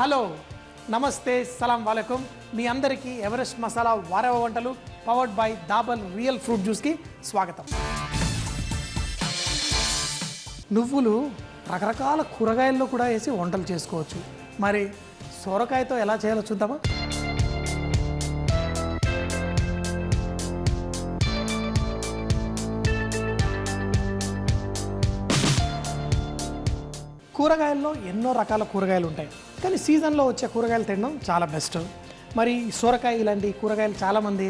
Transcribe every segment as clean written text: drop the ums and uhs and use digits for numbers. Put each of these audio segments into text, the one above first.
Hello నమస్తే సలాం వాలేకుమ్ మీ అందరికీ Everest masala వారవ వంటలు powered by Dabur Real Fruit జ్యూస్కి స్వాగతం. నువ్వులు రకరకాల కూరగాయల్లో కూడా వేసి వంటలు చేసుకోవచ్చు. మరి సొరకాయతో ఎలా చేయాలో చూద్దామా? కూరగాయల్లో ఎన్నో రకాల కూరగాయలు ఉంటాయి, కానీ సీజన్లో వచ్చే కూరగాయలు తినడం చాలా బెస్ట్. మరి సొరకాయ ఇలాంటి కూరగాయలు చాలామంది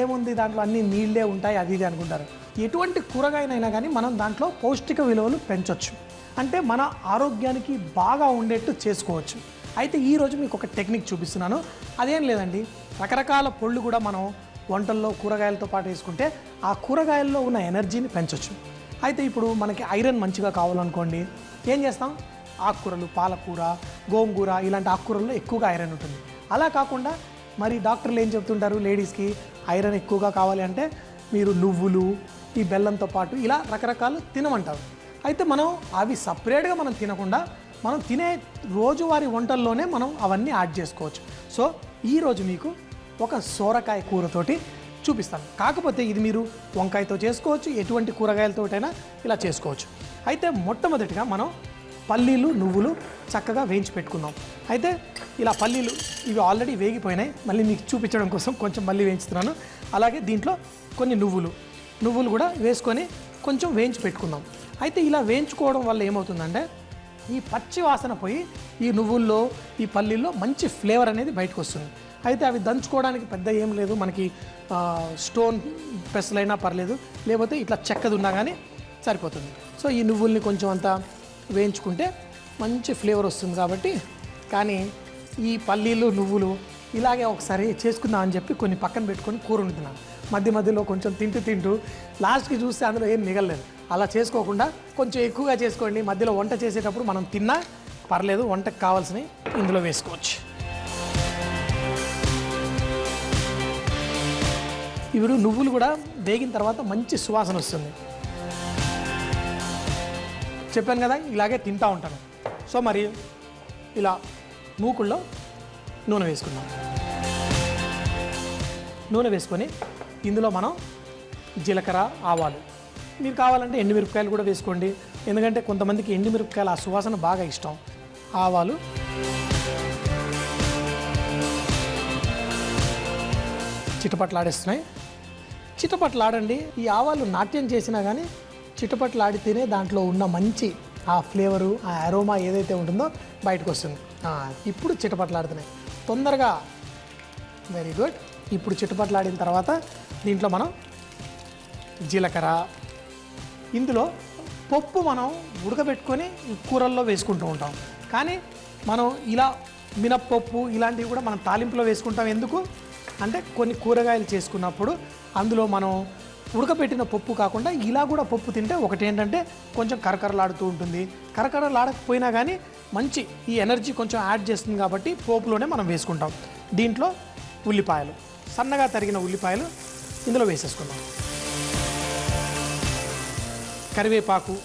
ఏముంది దాంట్లో అన్ని నీళ్ళే ఉంటాయి అది ఇది అనుకుంటారు. ఎటువంటి కూరగాయనైనా కానీ మనం దాంట్లో పౌష్టిక విలువలు పెంచవచ్చు, అంటే మన ఆరోగ్యానికి బాగా ఉండేట్టు చేసుకోవచ్చు. అయితే ఈరోజు మీకు ఒక టెక్నిక్ చూపిస్తున్నాను. అదేం లేదండి, రకరకాల పళ్ళు కూడా మనం వంటల్లో కూరగాయలతో పాటు వేసుకుంటే ఆ కూరగాయల్లో ఉన్న ఎనర్జీని పెంచవచ్చు. అయితే ఇప్పుడు మనకి ఐరన్ మంచిగా కావాలనుకోండి, ఏం చేస్తాం? ఆకుకూరలు, పాలకూర, గోంగూర ఇలాంటి ఆకుకూరల్లో ఎక్కువగా ఐరన్ ఉంటుంది. అలా కాకుండా మరి డాక్టర్లు ఏం చెప్తుంటారు, లేడీస్కి ఐరన్ ఎక్కువగా కావాలి అంటే మీరు నువ్వులు, ఈ బెల్లంతో పాటు ఇలా రకరకాలు తినమంటారు. అయితే మనం అవి సపరేట్గా మనం తినకుండా మనం తినే రోజువారీ వంటల్లోనే మనం అవన్నీ యాడ్ చేసుకోవచ్చు. సో ఈరోజు మీకు ఒక సొరకాయ కూరతోటి చూపిస్తాను. కాకపోతే ఇది మీరు వంకాయతో చేసుకోవచ్చు, ఎటువంటి కూరగాయలతోటైనా ఇలా చేసుకోవచ్చు. అయితే మొట్టమొదటిగా మనం పల్లీలు, నువ్వులు చక్కగా వేయించి పెట్టుకుందాం. అయితే ఇలా పల్లీలు ఇవి ఆల్రెడీ వేగిపోయినాయి, మళ్ళీ మీకు చూపించడం కోసం కొంచెం మళ్ళీ వేయించుతున్నాను. అలాగే దీంట్లో కొన్ని నువ్వులు కూడా వేసుకొని కొంచెం వేయించి పెట్టుకుందాం. అయితే ఇలా వేయించుకోవడం వల్ల ఏమవుతుందంటే ఈ పచ్చి వాసన పోయి ఈ నువ్వుల్లో, ఈ పల్లీల్లో మంచి ఫ్లేవర్ అనేది బయటకు వస్తుంది. అయితే అవి దంచుకోవడానికి పెద్ద ఏం లేదు, మనకి స్టోన్ పెసలైనా పర్లేదు, లేకపోతే ఇట్లా చెక్కది ఉన్నా కానీ సరిపోతుంది. సో ఈ నువ్వుల్ని కొంచెం అంతా వేయించుకుంటే మంచి ఫ్లేవర్ వస్తుంది కాబట్టి. కానీ ఈ పల్లీలు, నువ్వులు ఇలాగే ఒకసారి చేసుకుందాం అని చెప్పి కొన్ని పక్కన పెట్టుకొని కూర వండుతున్నాను. మధ్యలో కొంచెం తింటూ లాస్ట్కి చూస్తే అందులో ఏం మిగలలేదు. అలా చేసుకోకుండా కొంచెం ఎక్కువగా చేసుకోండి. మధ్యలో వంట చేసేటప్పుడు మనం తిన్నా పర్లేదు, వంటకు కావాల్సినవి ఇందులో వేసుకోవచ్చు. ఇప్పుడు నువ్వులు కూడా వేగిన తర్వాత మంచి సువాసన వస్తుంది. చెప్పాను కదా, ఇలాగే తింటూ ఉంటాను. సో మరి ఇలా మూకుల్లో నూనె వేసుకుందాం. నూనె వేసుకొని ఇందులో మనం జీలకర్ర, ఆవాలు, మీరు కావాలంటే ఎండుమిరపకాయలు కూడా వేసుకోండి, ఎందుకంటే కొంతమందికి ఎండుమిరపకాయలు ఆ సువాసన బాగా ఇష్టం. ఆవాలు, చిటపట్లాడేస్తున్నాయి. చిటపట్లాడండి. ఈ ఆవాలు నాట్యం చేసినా కానీ చిటపట్లాడితేనే దాంట్లో ఉన్న మంచి ఆ ఫ్లేవరు, ఆ అరోమా ఏదైతే ఉంటుందో బయటకు వస్తుంది. ఇప్పుడు చిటపట్లాడుతున్నాయి తొందరగా. Very good. ఇప్పుడు చిటపట్లాడిన తర్వాత దీంట్లో మనం జీలకర్ర, ఇందులో పప్పు మనం ఉడకబెట్టుకొని కూరల్లో వేసుకుంటూ ఉంటాం, కానీ మనం ఇలా మినప్పప్పు ఇలాంటివి కూడా మనం తాలింపులో వేసుకుంటాం. ఎందుకు అంటే కొన్ని కూరగాయలు చేసుకున్నప్పుడు అందులో మనం ఉడకబెట్టిన పప్పు కాకుండా ఇలా కూడా పప్పు తింటే ఒకటి ఏంటంటే కొంచెం కరకరలాడుతూ ఉంటుంది. కరకరలాడకపోయినా కానీ మంచి ఈ ఎనర్జీ కొంచెం యాడ్ చేస్తుంది కాబట్టి పోపులోనే మనం వేసుకుంటాం. దీంట్లో ఉల్లిపాయలు, సన్నగా తరిగిన ఉల్లిపాయలు ఇందులో వేసేసుకుందాం. కరివేపాకు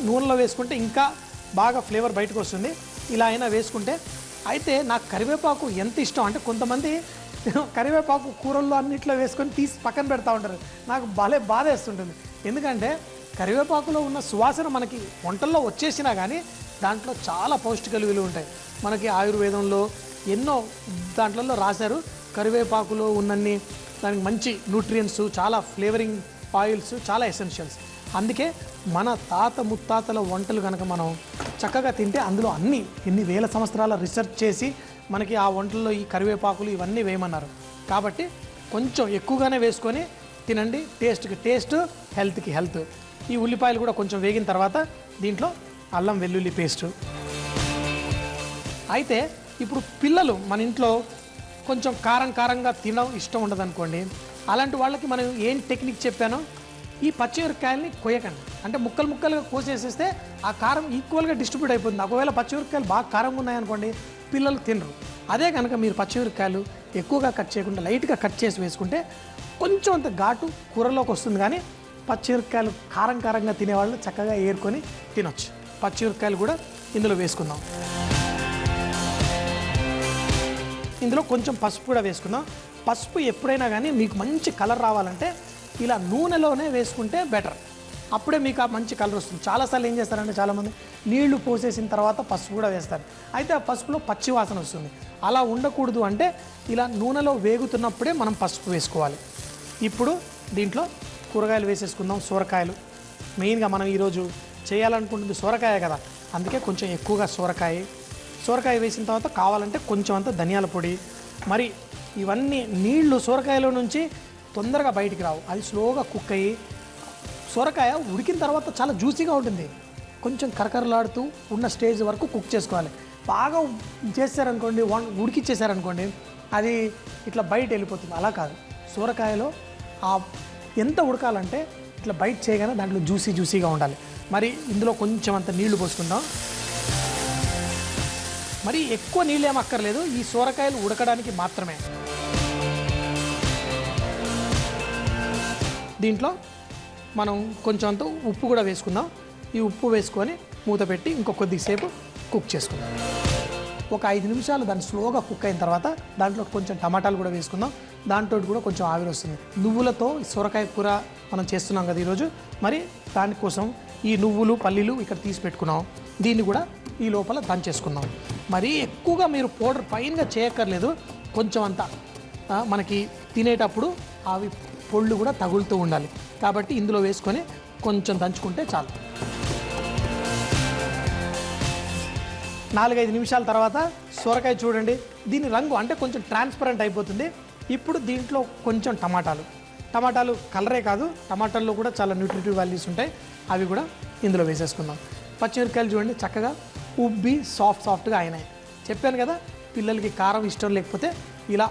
నూనెలో వేసుకుంటే ఇంకా బాగా ఫ్లేవర్ బయటకు వస్తుంది. ఇలా అయినా వేసుకుంటే. అయితే నాకు కరివేపాకు ఎంత ఇష్టం అంటే కొంతమంది కరివేపాకు కూరల్లో అన్నిట్లో వేసుకొని తీసి పక్కన పెడతా ఉంటారు. నాకు బాధ వేస్తుంటుంది. ఎందుకంటే కరివేపాకులో ఉన్న సువాసన మనకి వంటల్లో వచ్చేసినా కానీ దాంట్లో చాలా పౌష్టిక విలువలు ఉంటాయి. మనకి ఆయుర్వేదంలో ఎన్నో దాంట్లో రాశారు, కరివేపాకులో ఉన్నన్ని దానికి మంచి న్యూట్రియంట్స్, చాలా ఫ్లేవరింగ్ ఆయిల్స్, చాలా ఎసెన్షియల్స్. అందుకే మన తాత ముత్తాతల వంటలు కనుక మనం చక్కగా తింటే అందులో ఎన్ని వేల సంవత్సరాల రిసెర్చ్ చేసి మనకి ఆ వంటల్లో ఈ కరివేపాకులు ఇవన్నీ వేయమన్నారు. కాబట్టి కొంచెం ఎక్కువగానే వేసుకొని తినండి. టేస్ట్కి టేస్ట్, హెల్త్కి హెల్త్. ఈ ఉల్లిపాయలు కూడా కొంచెం వేగిన తర్వాత దీంట్లో అల్లం వెల్లుల్లి పేస్టు. అయితే ఇప్పుడు పిల్లలు మన ఇంట్లో కొంచెం కారంగా తినడం ఇష్టం ఉండదు అనుకోండి, అలాంటి వాళ్ళకి మనం ఏం టెక్నిక్ చెప్పానో, ఈ పచ్చిమిరపకాయలని కొయ్యకండి, అంటే ముక్కలుగా కోసేసేస్తే ఆ కారం ఈక్వల్గా డిస్ట్రిబ్యూట్ అయిపోతుంది. ఒకవేళ పచ్చిమిరపకాయలు బాగా కారంగా ఉన్నాయనుకోండి పిల్లలు తినరు. అదే కనుక మీరు పచ్చిమిరపకాయలు ఎక్కువగా కట్ చేయకుండా లైట్గా కట్ చేసి వేసుకుంటే కొంచెం అంత ఘాటు కూరలోకి వస్తుంది. కానీ పచ్చిమిరపకాయలు కారంగా తినేవాళ్ళు చక్కగా ఏరుకొని తినొచ్చు. పచ్చిమిరపకాయలు కూడా ఇందులో వేసుకుందాం. ఇందులో కొంచెం పసుపు కూడా వేసుకుందాం. పసుపు ఎప్పుడైనా కానీ మీకు మంచి కలర్ రావాలంటే ఇలా నూనెలోనే వేసుకుంటే బెటర్. అప్పుడే మీకు ఆ మంచి కలర్ వస్తుంది. చాలాసార్లు ఏం చేస్తారంటే చాలామంది నీళ్లు పోసేసిన తర్వాత పసుపు కూడా వేస్తారు. అయితే ఆ పసుపులో పచ్చి వాసన వస్తుంది. అలా ఉండకూడదు అంటే ఇలా నూనెలో వేగుతున్నప్పుడే మనం పసుపు వేసుకోవాలి. ఇప్పుడు దీంట్లో కూరగాయలు వేసేసుకుందాం. సొరకాయలు మెయిన్గా మనం ఈరోజు చేయాలనుకుంటుంది సొరకాయ కదా, అందుకే కొంచెం ఎక్కువగా సొరకాయ వేసిన తర్వాత కావాలంటే కొంచెం అంత ధనియాల పొడి. మరి ఇవన్నీ నీళ్లు సొరకాయలో నుంచి తొందరగా బయటికి రావు, అది స్లోగా కుక్ అయ్యి సొరకాయ ఉడికిన తర్వాత చాలా జ్యూసీగా ఉంటుంది. కొంచెం కరకరలాడుతూ ఉన్న స్టేజ్ వరకు కుక్ చేసుకోవాలి. బాగా చేశారనుకోండి, ఉడికిచ్చేసారనుకోండి, అది ఇట్లా బయట వెళ్ళిపోతుంది. అలా కాదు, సొరకాయలో ఎంత ఉడకాలంటే ఇట్లా బయట చేయగానే దాంట్లో జ్యూసీగా ఉండాలి. మరి ఇందులో కొంచెం అంత నీళ్లు పోసుకుందాం. మరి ఎక్కువ నీళ్ళు ఏమక్కర్లేదు, ఈ సొరకాయలు ఉడకడానికి మాత్రమే. దీంట్లో మనం కొంచెం అంత ఉప్పు కూడా వేసుకుందాం. ఈ ఉప్పు వేసుకొని మూత పెట్టి ఇంకో కొద్దిసేపు కుక్ చేసుకుందాం. ఒక 5 నిమిషాలు దాన్ని స్లోగా కుక్ అయిన తర్వాత దాంట్లో కొంచెం టమాటాలు కూడా వేసుకుందాం. దాంట్లో కూడా కొంచెం ఆవిరి వస్తుంది. నువ్వులతో సొరకాయ కూర మనం చేస్తున్నాం కదా ఈరోజు. మరి దానికోసం ఈ నువ్వులు పల్లీలు ఇక్కడ తీసి పెట్టుకున్నాం. దీన్ని కూడా ఈ లోపల దంచేసుకుందాం. మరీ ఎక్కువగా మీరు పౌడర్ ఫైన్గా చేయక్కర్లేదు, కొంచెం అంతా మనకి తినేటప్పుడు అవి పొళ్ళు కూడా తగులుతూ ఉండాలి. కాబట్టి ఇందులో వేసుకొని కొంచెం దంచుకుంటే చాలు. 4-5 నిమిషాల తర్వాత సొరకాయ చూడండి, దీని రంగు అంటే కొంచెం ట్రాన్స్పరెంట్ అయిపోతుంది. ఇప్పుడు దీంట్లో కొంచెం టమాటాలు కలరే కాదు, టమాటాల్లో కూడా చాలా న్యూట్రిటివ్ వాల్యూస్ ఉంటాయి, అవి కూడా ఇందులో వేసేసుకుందాం. పచ్చిమిరపకాయలు చూడండి చక్కగా ఉబ్బి సాఫ్ట్గా అయినాయి. చెప్పాను కదా, పిల్లలకి కారం ఇష్టం లేకపోతే ఇలా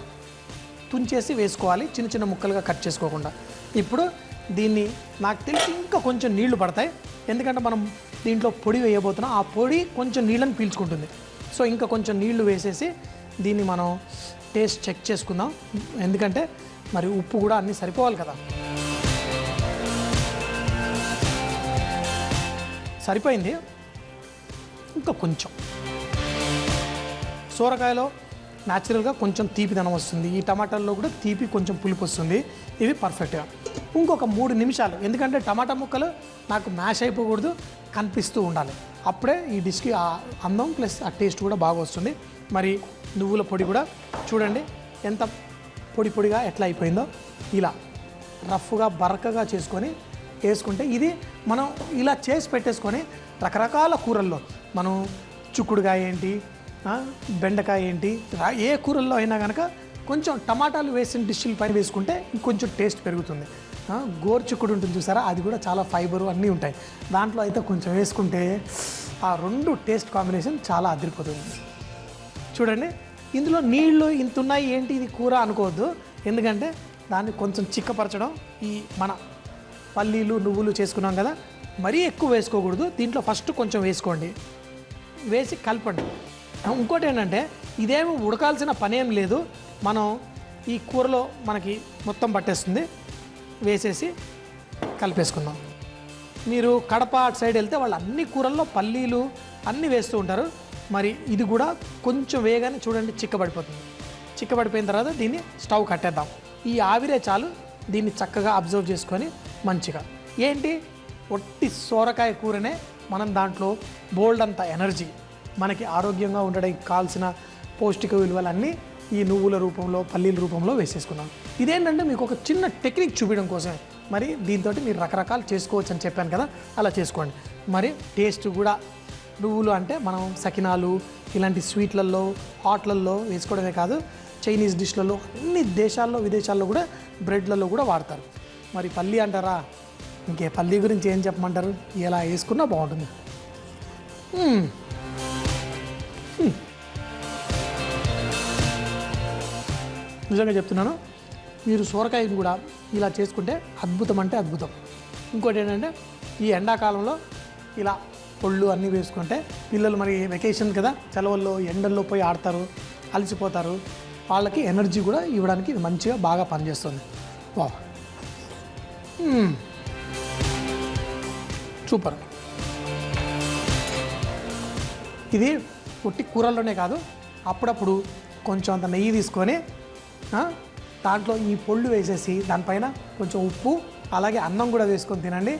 తుంచేసి వేసుకోవాలి, చిన్న చిన్న ముక్కలుగా కట్ చేసుకోకుండా. ఇప్పుడు దీన్ని నాకు తెలిసి ఇంకా కొంచెం నీళ్లు పడతాయి, ఎందుకంటే మనం దీంట్లో పొడి వేయబోతున్నాం. ఆ పొడి కొంచెం నీళ్ళని పీల్చుకుంటుంది. సో ఇంకా కొంచెం నీళ్లు వేసేసి దీన్ని మనం టేస్ట్ చెక్ చేసుకుందాం. ఎందుకంటే మరి ఉప్పు కూడా అన్నీ సరిపోవాలి కదా. సరిపోయింది. ఇంకా కొంచెం సొరకాయలో న్యాచురల్గా కొంచెం తీపిదనం వస్తుంది, ఈ టమాటాల్లో కూడా తీపి కొంచెం పులుపు వస్తుంది. ఇవి పర్ఫెక్ట్గా ఇంకొక 3 నిమిషాలు, ఎందుకంటే టమాటా ముక్కలు నాకు మ్యాష్ అయిపోకూడదు, కనిపిస్తూ ఉండాలి. అప్పుడే ఈ డిష్కి ఆ అందం ప్లస్ ఆ టేస్ట్ కూడా బాగా వస్తుంది. మరి నువ్వుల పొడి కూడా చూడండి ఎంత పొడిగా ఎట్లా అయిపోయిందో. ఇలా రఫ్గా బరకగా చేసుకొని వేసుకుంటే ఇది మనం ఇలా చేసి పెట్టేసుకొని రకరకాల కూరల్లో మనం చిక్కుడుకాయ ఏంటి, బెండకాయ ఏంటి, ఏ కూరల్లో అయినా కనుక కొంచెం టమాటాలు వేసిన డిష్ల పైన వేసుకుంటే ఇంకొంచెం టేస్ట్ పెరుగుతుంది. గోరుచిక్కుడు ఉంటుంది చూసారా, అది కూడా చాలా ఫైబరు అన్నీ ఉంటాయి. దాంట్లో అయితే కొంచెం వేసుకుంటే ఆ 2 టేస్ట్ కాంబినేషన్ చాలా అదిరిపోతుంది. చూడండి ఇందులో నీళ్ళు ఇంత ఉన్నాయి ఏంటి ఇది కూర అనుకోవద్దు, ఎందుకంటే దాన్ని కొంచెం చిక్కపరచడం. ఈ మన పల్లీలు నువ్వులు చేసుకున్నాం కదా, మరీ ఎక్కువ వేసుకోకూడదు. దీంట్లో ఫస్ట్ కొంచెం వేసుకోండి, వేసి కలపండి. ఇంకోటి ఏంటంటే ఇదేమి ఉడకాల్సిన పనేం లేదు, మనం ఈ కూరలో మనకి మొత్తం పట్టేస్తుంది. వేసేసి కలిపేసుకుందాం. మీరు కడప అటు సైడ్ వెళ్తే వాళ్ళు అన్ని కూరల్లో పల్లీలు అన్నీ వేస్తూ ఉంటారు. మరి ఇది కూడా కొంచెం వేగానే చూడండి చిక్కబడిపోతుంది. చిక్కబడిపోయిన తర్వాత దీన్ని స్టవ్ కట్టేద్దాం. ఈ ఆవిరే చాలు, దీన్ని చక్కగా అబ్జర్వ్ చేసుకొని మంచిగా ఏంటి ఒట్టి సొరకాయ కూరనే మనం దాంట్లో బోల్డ్ అంత ఎనర్జీ, మనకి ఆరోగ్యంగా ఉండడానికి కావాల్సిన పౌష్టిక విలువలన్నీ ఈ నువ్వుల రూపంలో పల్లీల రూపంలో వేసేసుకున్నాం. ఇదేంటంటే మీకు ఒక చిన్న టెక్నిక్ చూపించడం కోసమే. మరి దీంతో మీరు రకరకాలు చేసుకోవచ్చు అని చెప్పాను కదా, అలా చేసుకోండి. మరి టేస్ట్ కూడా నువ్వులు అంటే మనం సకినాలు ఇలాంటి స్వీట్లలో హాట్లలో వేసుకోవడమే కాదు, చైనీస్ డిష్లలో అన్ని దేశాల్లో విదేశాల్లో కూడా బ్రెడ్లలో కూడా వాడతారు. మరి పల్లీ అంటారా, ఇంకే పల్లీ గురించి ఏం చెప్పమంటారు, ఇలా వేసుకున్నా బాగుంటుంది. నిజంగా చెప్తున్నాను, మీరు సొరకాయని కూడా ఇలా చేసుకుంటే అద్భుతం అంటే అద్భుతం. ఇంకోటి ఏంటంటే ఈ ఎండాకాలంలో ఇలా పొళ్ళు అన్నీ వేసుకుంటే పిల్లలు మరి వెకేషన్ కదా, సెలవుల్లో ఎండల్లో పోయి ఆడతారు, అలసిపోతారు, వాళ్ళకి ఎనర్జీ కూడా ఇవ్వడానికి ఇది మంచిగా బాగా పనిచేస్తుంది. వా సూపర్. ఇది పొట్టి కూరల్లోనే కాదు, అప్పుడప్పుడు కొంచెం అంత నెయ్యి తీసుకొని దాంట్లో ఈ పొళ్ళు వేసేసి దానిపైన కొంచెం ఉప్పు అలాగే అన్నం కూడా వేసుకొని తినండి.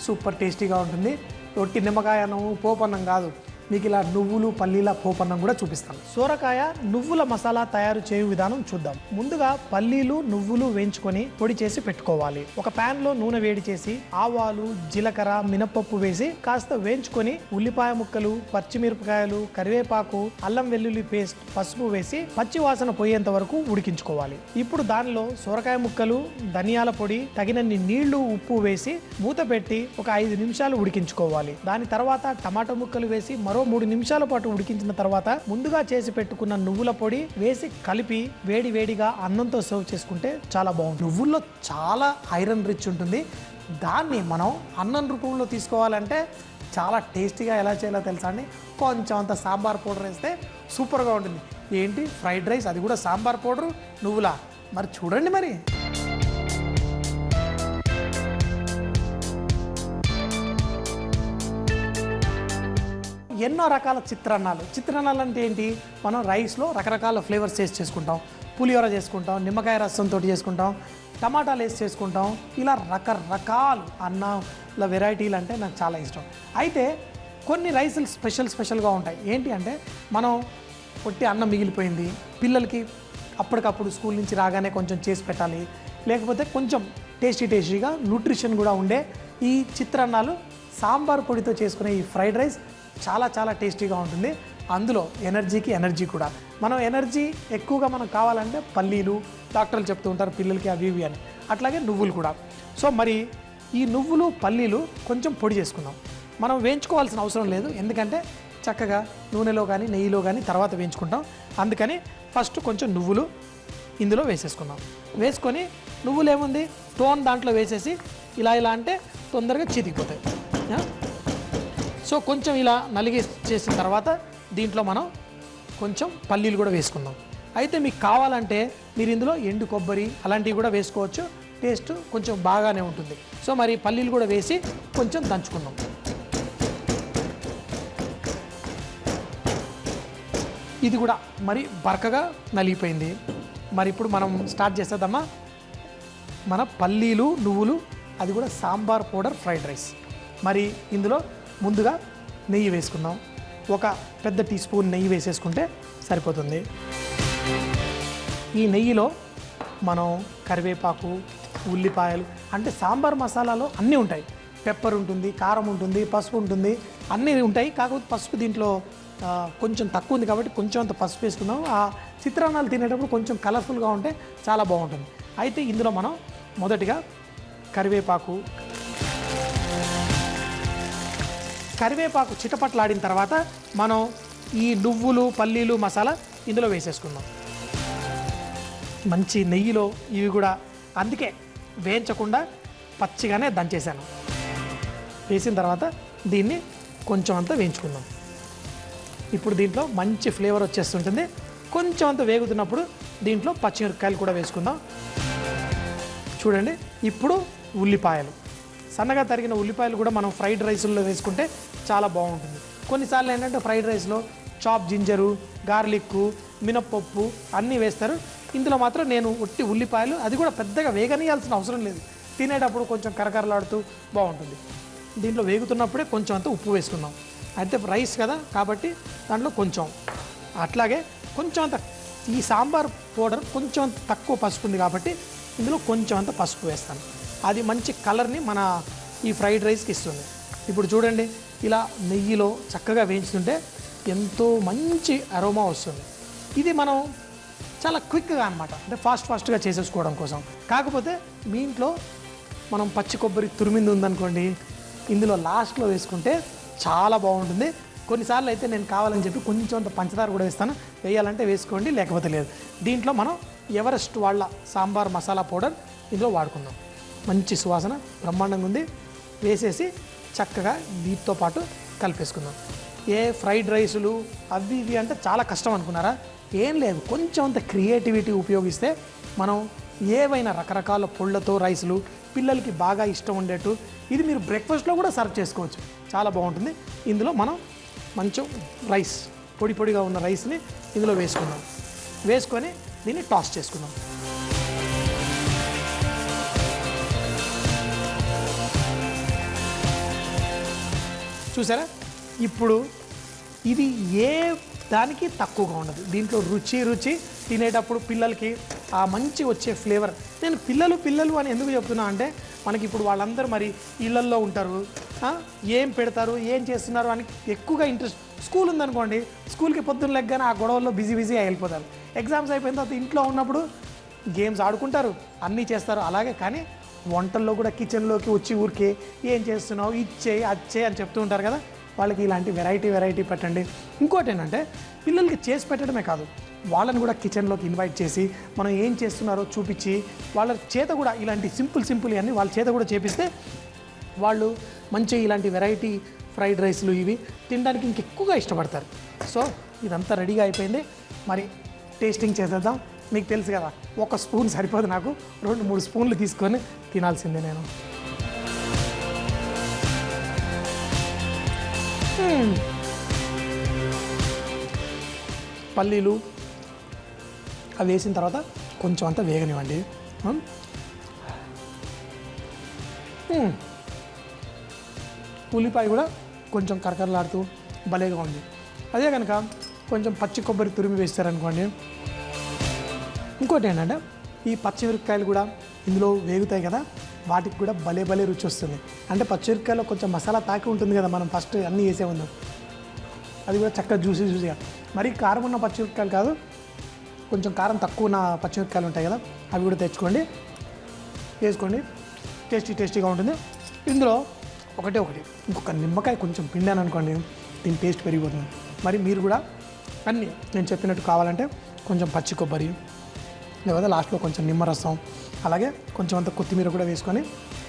సూపర్ టేస్టీగా ఉంటుంది. రొట్టి నిమ్మకాయ అన్నం పోపన్నం కాదు, మీకు ఇలా నువ్వులు పల్లీల పోపన్నం కూడా చూపిస్తాను. సోరకాయ నువ్వుల మసాలా తయారు చేయు విధానం చూద్దాం. ముందుగా పల్లీలు నువ్వులు వేయించుకొని పొడి చేసి పెట్టుకోవాలి. ఒక ప్యాన్ లో నూనె వేడి చేసి ఆవాలు జీలకర్ర మినపప్పు వేసి కాస్త వేయించుకొని ఉల్లిపాయ ముక్కలు పచ్చిమిరపకాయలు కరివేపాకు అల్లం వెల్లుల్లి పేస్ట్ పసుపు వేసి పచ్చి వాసన పోయేంత వరకు ఉడికించుకోవాలి. ఇప్పుడు దానిలో సోరకాయ ముక్కలు ధనియాల పొడి తగినన్ని నీళ్లు ఉప్పు వేసి మూత పెట్టి ఒక 5 నిమిషాలు ఉడికించుకోవాలి. దాని తర్వాత టమాటా ముక్కలు వేసి మరో 3 నిమిషాల పాటు ఉడికించిన తర్వాత ముందుగా చేసి పెట్టుకున్న నువ్వుల పొడి వేసి కలిపి వేడి వేడిగా అన్నంతో సర్వ్ చేసుకుంటే చాలా బాగుంటుంది. నువ్వుల్లో చాలా ఐరన్ రిచ్ ఉంటుంది. దాన్ని మనం అన్నం రూపంలో తీసుకోవాలంటే చాలా టేస్టీగా ఎలా చేయాలో తెలుసా అండి? కొంచెం అంత సాంబార్ పౌడర్ వేస్తే సూపర్గా ఉంటుంది. ఏంటి ఫ్రైడ్ రైస్, అది కూడా సాంబార్ పౌడరు నువ్వులా? మరి చూడండి. మరి ఎన్నో రకాల చిత్రాన్నాలు అంటే ఏంటి? మనం రైస్లో రకరకాల ఫ్లేవర్స్ చేసుకుంటాం. పులిహోర చేసుకుంటాం, నిమ్మకాయ రసంతో చేసుకుంటాం, టమాటాలు వేసి చేసుకుంటాం. ఇలా రకరకాలు అన్నంల వెరైటీలు అంటే నాకు చాలా ఇష్టం. అయితే కొన్ని రైసులు స్పెషల్గా ఉంటాయి. ఏంటి అంటే మనం పొట్టి అన్నం మిగిలిపోయింది, పిల్లలకి అప్పటికప్పుడు స్కూల్ నుంచి రాగానే కొంచెం చేసి పెట్టాలి, లేకపోతే కొంచెం టేస్టీగా న్యూట్రిషన్ కూడా ఉండే ఈ చిత్రాన్నాలు సాంబార్ పొడితో చేసుకునే ఈ ఫ్రైడ్ రైస్ చాలా టేస్టీగా ఉంటుంది. అందులో ఎనర్జీ కూడా. మనం ఎనర్జీ ఎక్కువగా మనకు కావాలంటే పల్లీలు, డాక్టర్లు చెప్తూ ఉంటారు పిల్లలకి అవి ఇవి అని, అట్లాగే నువ్వులు కూడా. సో మరి ఈ నువ్వులు పల్లీలు కొంచెం పొడి చేసుకుందాం. మనం వేయించుకోవాల్సిన అవసరం లేదు, ఎందుకంటే చక్కగా నూనెలో కానీ నెయ్యిలో కానీ తర్వాత వేయించుకుంటాం. అందుకని ఫస్ట్ కొంచెం నువ్వులు ఇందులో వేసేసుకుందాం. వేసుకొని నువ్వులు ఏముంది టోన్ దాంట్లో వేసేసి ఇలా అంటే తొందరగా చితికిపోతాయి. సో కొంచెం ఇలా నలిగి చేసిన తర్వాత దీంట్లో మనం కొంచెం పల్లీలు కూడా వేసుకుందాం. అయితే మీకు కావాలంటే మీరు ఇందులో ఎండు కొబ్బరి అలాంటివి కూడా వేసుకోవచ్చు, టేస్ట్ కొంచెం బాగానే ఉంటుంది. సో మరి పల్లీలు కూడా వేసి కొంచెం దంచుకుందాం. ఇది కూడా మరి బరకగా నలిగిపోయింది. మరి ఇప్పుడు మనం స్టార్ట్ చేసేద్దామా? మన పల్లీలు నువ్వులు, అది కూడా సాంబార్ పౌడర్ ఫ్రైడ్ రైస్. మరి ఇందులో ముందుగా నెయ్యి వేసుకుందాం. ఒక పెద్ద టీ స్పూన్ నెయ్యి వేసేసుకుంటే సరిపోతుంది. ఈ నెయ్యిలో మనం కరివేపాకు ఉల్లిపాయలు అంటే సాంబార్ మసాలాలో అన్నీ ఉంటాయి. పెప్పర్ ఉంటుంది, కారం ఉంటుంది, పసుపు ఉంటుంది, అన్నీ ఉంటాయి. కాకపోతే పసుపు దీంట్లో కొంచెం తక్కువ ఉంది కాబట్టి కొంచెం అంత పసుపు వేసుకుందాం. ఆ చిత్రాన్నాలు తినేటప్పుడు కొంచెం కలర్ఫుల్గా ఉంటే చాలా బాగుంటుంది. అయితే ఇందులో మనం మొదటిగా కరివేపాకు చిటపట్లాడిన తర్వాత మనం ఈ నువ్వులు పల్లీలు మసాలా ఇందులో వేసేసుకుందాం. మంచి నెయ్యిలో ఇవి కూడా, అందుకే వేయించకుండా పచ్చిగానే దంచేసాను. వేసిన తర్వాత దీన్ని కొంచెం అంతా వేయించుకుందాం. ఇప్పుడు దీంట్లో మంచి ఫ్లేవర్ వచ్చేస్తుంటుంది. కొంచెం అంత వేగుతున్నప్పుడు దీంట్లో పచ్చిమిరపకాయలు కూడా వేసుకుందాం. చూడండి, ఇప్పుడు ఉల్లిపాయలు, సన్నగా తరిగిన ఉల్లిపాయలు కూడా మనం ఫ్రైడ్ రైస్లో వేసుకుంటే చాలా బాగుంటుంది. కొన్నిసార్లు ఏంటంటే ఫ్రైడ్ రైస్లో చాప్ జింజరు, గార్లిక్, మినప్పప్పు అన్నీ వేస్తారు. ఇందులో మాత్రం నేను ఉట్టి ఉల్లిపాయలు, అది కూడా పెద్దగా వేగనీయాల్సిన అవసరం లేదు, తినేటప్పుడు కొంచెం కరకరలాడుతూ బాగుంటుంది. దీంట్లో వేగుతున్నప్పుడే కొంచెం అంత ఉప్పు వేసుకుందాం. అయితే రైస్ కదా కాబట్టి దాంట్లో కొంచెం, అట్లాగే కొంచెం అంత ఈ సాంబార్ పౌడర్ కొంచెం అంత తక్కువ పసుపు ఉంది కాబట్టి ఇందులో కొంచెం అంత పసుపు వేస్తాను. అది మంచి కలర్ని మన ఈ ఫ్రైడ్ రైస్కి ఇస్తుంది. ఇప్పుడు చూడండి, ఇలా నెయ్యిలో చక్కగా వేయించుతుంటే ఎంతో మంచి అరోమా వస్తుంది. ఇది మనం చాలా క్విక్గా అనమాట, అంటే ఫాస్ట్గా చేసేసుకోవడం కోసం. కాకపోతే మీ ఇంట్లో మనం పచ్చి కొబ్బరి తురిమింది ఉందనుకోండి, ఇందులో లాస్ట్లో వేసుకుంటే చాలా బాగుంటుంది. కొన్నిసార్లు అయితే నేను కావాలని చెప్పి కొంచెం అంత పంచదార కూడా వేస్తాను. వేయాలంటే వేసుకోండి, లేకపోతే లేదు. దీంట్లో మనం ఎవరెస్ట్ వాళ్ళ సాంబార్ మసాలా పౌడర్ ఇందులో వాడుకుందాం. మంచి సువాసన బ్రహ్మాండంగా ఉంది. వేసేసి చక్కగా వీటితో పాటు కలిపేసుకుందాం. ఏ ఫ్రైడ్ రైసులు అవి ఇవి అంటే చాలా కష్టం అనుకున్నారా? ఏం లేదు, కొంచెం అంత క్రియేటివిటీ ఉపయోగిస్తే మనం ఏవైనా రకరకాల పొళ్ళతో రైసులు పిల్లలకి బాగా ఇష్టం ఉండేట్టు ఇది మీరు బ్రేక్ఫాస్ట్లో కూడా సర్వ్ చేసుకోవచ్చు, చాలా బాగుంటుంది. ఇందులో మనం మంచి రైస్ పొడిగా ఉన్న రైస్ని ఇందులో వేసుకుందాం. వేసుకొని దీన్ని టాస్ చేసుకుందాం. చూసారా, ఇప్పుడు ఇది ఏ దానికి తక్కువగా ఉండదు. దీంట్లో రుచి తినేటప్పుడు పిల్లలకి ఆ మంచి వచ్చే ఫ్లేవర్. నేను పిల్లలు అని ఎందుకు చెప్తున్నా అంటే మనకి ఇప్పుడు వాళ్ళందరూ మరి ఇళ్ళల్లో ఉంటారు, ఏం పెడతారు ఏం చేస్తున్నారు అని ఎక్కువగా ఇంట్రెస్ట్. స్కూల్ ఉందనుకోండి, స్కూల్కి పొద్దున్న లెగ్గానే ఆ గొడవల్లో బిజీ వెళ్ళిపోతారు. ఎగ్జామ్స్ అయిపోయిన తర్వాత ఇంట్లో ఉన్నప్పుడు గేమ్స్ ఆడుకుంటారు, అన్నీ చేస్తారు అలాగే. కానీ వంటల్లో కూడా కిచెన్లోకి వచ్చి ఊరికే ఏం చేస్తున్నావు ఇచ్చే అచ్చే అని చెప్తూ ఉంటారు కదా. వాళ్ళకి ఇలాంటి వెరైటీ పెట్టండి. ఇంకోటి ఏంటంటే పిల్లలకి చేసి పెట్టడమే కాదు, వాళ్ళని కూడా కిచెన్లోకి ఇన్వైట్ చేసి మనం ఏం చేస్తున్నారో చూపించి వాళ్ళ చేత కూడా ఇలాంటి సింపుల్ అన్నీ వాళ్ళ చేత కూడా చేపిస్తే వాళ్ళు మంచి ఇలాంటి వెరైటీ ఫ్రైడ్ రైస్లు ఇవి తినడానికి ఇంకెక్కువగా ఇష్టపడతారు. సో ఇదంతా రెడీగా అయిపోయింది, మరి టేస్టింగ్ చేసేద్దాం. మీకు తెలుసు కదా, ఒక స్పూన్ సరిపోదు, నాకు 2-3 స్పూన్లు తీసుకొని తినాల్సిందే నేను. పల్లీలు అవి వేసిన తర్వాత కొంచెం అంతా వేగనివ్వండి. ఉల్లిపాయ కూడా కొంచెం కరకరలాడుతూ భలేగా ఉంది. అదే కనుక కొంచెం పచ్చి కొబ్బరి తురిమి వేస్తారనుకోండి. ఇంకోటి ఏంటంటే ఈ పచ్చిమిరపకాయలు కూడా ఇందులో వేగుతాయి కదా, వాటికి కూడా భలే రుచి వస్తుంది. అంటే పచ్చిమిరపకాయలో కొంచెం మసాలా తాకి ఉంటుంది కదా, మనం ఫస్ట్ అన్నీ వేసే ఉందాం. అది కూడా చక్కగా జ్యూసీగా. మరీ కారం ఉన్న పచ్చిమిరపకాయలు కాదు, కొంచెం కారం తక్కువ ఉన్న పచ్చిమిరపకాయలు ఉంటాయి కదా, అవి కూడా తెచ్చుకోండి, వేసుకోండి. టేస్టీగా ఉంటుంది. ఇందులో ఒకటి ఇంకొక నిమ్మకాయ కొంచెం పిండాను అనుకోండి, దీని టేస్ట్ పెరిగిపోతుంది. మరి మీరు కూడా అన్నీ నేను చెప్పినట్టు కావాలంటే కొంచెం పచ్చి కొబ్బరి, లేకపోతే లాస్ట్లో కొంచెం నిమ్మరసం, అలాగే కొంచెం అంత కొత్తిమీర కూడా వేసుకొని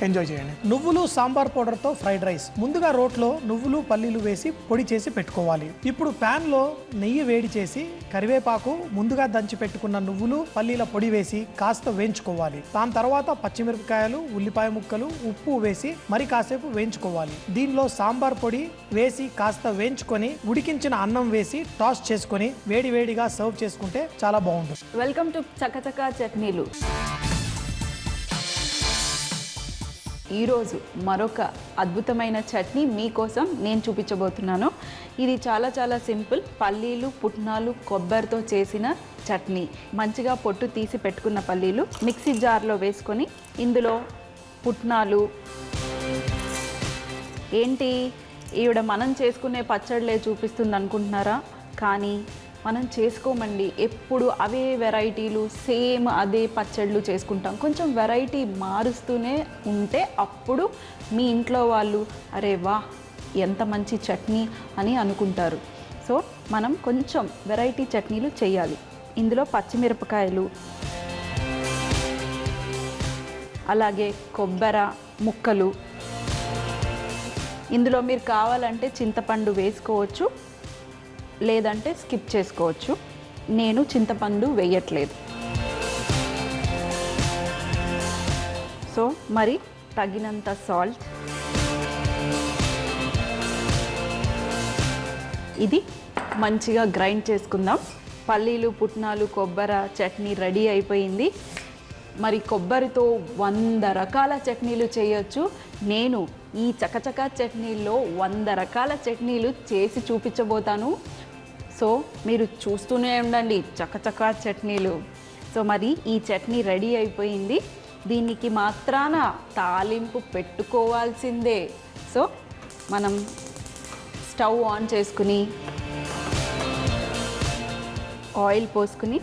ఎంజాయ్ చేయండి. నువ్వులు సాంబార్ పౌడర్తో ఫ్రైడ్ రైస్. ముందుగా రోట్లో నువ్వులు పల్లీలు వేసి పొడి చేసి పెట్టుకోవాలి. ఇప్పుడు ప్యాన్లో నెయ్యి వేడి చేసి కరివేపాకు, ముందుగా దంచి పెట్టుకున్న నువ్వులు పల్లీల పొడి వేసి కాస్త వేయించుకోవాలి. దాని తర్వాత పచ్చిమిరపకాయలు, ఉల్లిపాయ ముక్కలు, ఉప్పు వేసి మరి కాసేపు వేయించుకోవాలి. దీనిలో సాంబార్ పొడి వేసి కాస్త వేయించుకొని ఉడికించిన అన్నం వేసి టాస్ చేసుకొని వేడిగా సర్వ్ చేసుకుంటే చాలా బాగుంటుంది. వెల్కమ్ టు చకచకా చట్నీలు. ఈరోజు మరొక అద్భుతమైన చట్నీ మీకోసం నేను చూపించబోతున్నాను. ఇది చాలా సింపుల్. పల్లీలు, పుట్నాలు, కొబ్బరితో చేసిన చట్నీ. మంచిగా పొట్టు తీసి పెట్టుకున్న పల్లీలు మిక్సీ జార్లో వేసుకొని ఇందులో పుట్నాలు. ఏంటి ఈవిడ మనం చేసుకునే పచ్చళ్ళే చూపిస్తుంది అనుకుంటున్నారా? కానీ మనం చేసుకోమండి. ఎప్పుడు అవే వెరైటీలు, సేమ్ అదే పచ్చళ్ళు చేసుకుంటాం. కొంచెం వెరైటీ మారుస్తూనే ఉంటే అప్పుడు మీ ఇంట్లో వాళ్ళు అరే వా ఎంత మంచి చట్నీ అని అనుకుంటారు. సో మనం కొంచెం వెరైటీ చట్నీలు చేయాలి. ఇందులో పచ్చిమిరపకాయలు, అలాగే కొబ్బరి ముక్కలు, ఇందులో మీరు కావాలంటే చింతపండు వేసుకోవచ్చు, లేదంటే స్కిప్ చేసుకోవచ్చు. నేను చింతపండు వేయట్లేదు. సో మరి తగినంత సాల్ట్. ఇది మంచిగా గ్రైండ్ చేసుకుందాం. పల్లీలు, పుట్నాలు, కొబ్బరి చట్నీ రెడీ అయిపోయింది. మరి కొబ్బరితో 100 రకాల చట్నీలు చేయొచ్చు. నేను ఈ చకచకా చట్నీల్లో 100 రకాల చట్నీలు చేసి చూపించబోతాను. సో మీరు చూస్తూనే ఉండండి చకచకా చట్నీలు. సో మరి ఈ చట్నీ రెడీ అయిపోయింది. దీనికి మాత్రాన తాలింపు పెట్టుకోవాల్సిందే. సో మనం స్టవ్ ఆన్ చేసుకుని ఆయిల్ పోసుకుని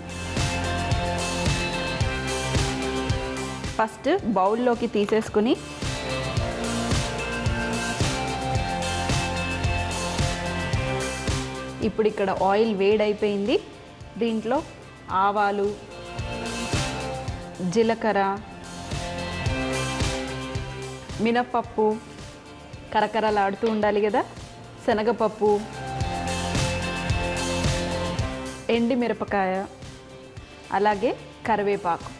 ఫస్ట్ బౌల్లోకి తీసేసుకుని ఇప్పుడు ఇక్కడ ఆయిల్ వేడైపోయింది. దీంట్లో ఆవాలు, జీలకర్ర, మినప్పప్పు కరకరలాడుతూ ఉండాలి కదా, శనగపప్పు, ఎండుమిరపకాయ, అలాగే కరివేపాకు.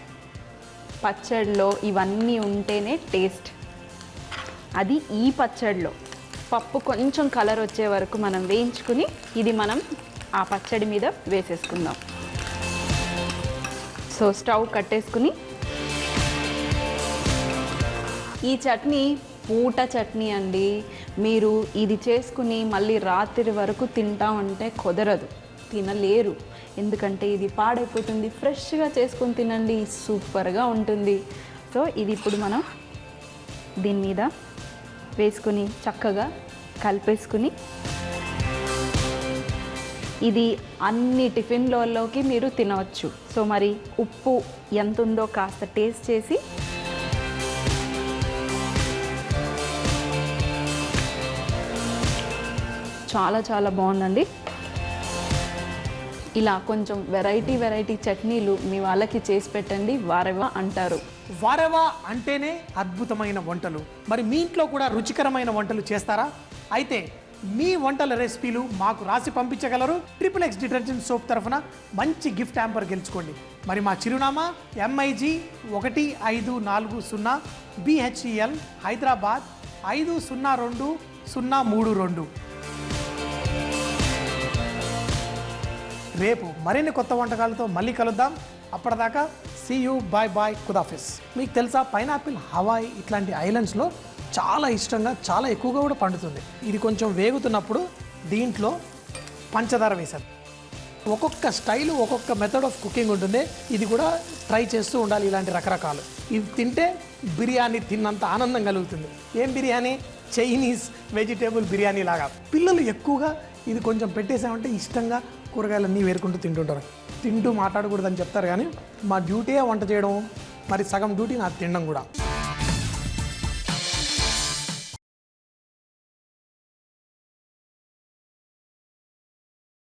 పచ్చడిలో ఇవన్నీ ఉంటేనే టేస్ట్. అది ఈ పచ్చడిలో పప్పు కొంచెం కలర్ వచ్చే వరకు మనం వేయించుకుని ఇది మనం ఆ పచ్చడి మీద వేసేసుకుందాం. సో స్టవ్ కట్టేసుకుని ఈ చట్నీ పూట చట్నీ అండి. మీరు ఇది చేసుకుని మళ్ళీ రాత్రి వరకు తింటామంటే కుదరదు, తినలేరు. ఎందుకంటే ఇది పాడైపోతుంది. ఫ్రెష్గా చేసుకొని తినండి, సూపర్గా ఉంటుంది. సో ఇది ఇప్పుడు మనం దీని మీద వేసుకుని చక్కగా కలిపేసుకుని, ఇది అన్ని టిఫిన్లలోకి మీరు తినవచ్చు. సో మరి ఉప్పు ఎంత ఉందో కాస్త టేస్ట్ చేసి చాలా చాలా బాగుందండి. ఇలా కొంచెం వెరైటీ చట్నీలు మీ వాళ్ళకి చేసి పెట్టండి, వారెవా అంటారు. వారెవా అంటేనే అద్భుతమైన వంటలు. మరి మీ ఇంట్లో కూడా రుచికరమైన వంటలు చేస్తారా? అయితే మీ వంటల రెసిపీలు మాకు రాసి పంపించగలరు. XXX డిటర్జెంట్ సోప్ తరఫున మంచి గిఫ్ట్ హ్యాంపర్ గెలుచుకోండి. మరి మా చిరునామా MIG 1540 BHEL హైదరాబాద్ 502032. రేపు మరిన్ని కొత్త వంటకాలతో మళ్ళీ కలుద్దాం. అప్పటిదాకా సీ యూ, బాయ్ బాయ్, ఖుదాఫిజ్. మీకు తెలుసా, పైనాపిల్ హవాయి ఇట్లాంటి ఐలాండ్స్లో చాలా ఇష్టంగా, చాలా ఎక్కువగా కూడా పండుతుంది. ఇది కొంచెం వేగుతున్నప్పుడు దీంట్లో పంచదార వేశారు. ఒక్కొక్క స్టైలు, ఒక్కొక్క మెథడ్ ఆఫ్ కుకింగ్ ఉంటుంది. ఇది కూడా ట్రై చేస్తూ ఉండాలి, ఇలాంటి రకరకాలు. ఇది తింటే బిర్యానీ తిన్నంత ఆనందం కలుగుతుంది. ఏం బిర్యానీ? చైనీస్ వెజిటేబుల్ బిర్యానీ లాగా. పిల్లలు ఎక్కువగా ఇది కొంచెం పెట్టేసామంటే ఇష్టంగా కూరగాయలన్నీ వేరుకుంటూ తింటుంటారు. తింటూ మాట్లాడకూడదని చెప్తారు, కానీ మా డ్యూటీయే వంట చేయడం, మరి సగం డ్యూటీ నాకు తినడం కూడా.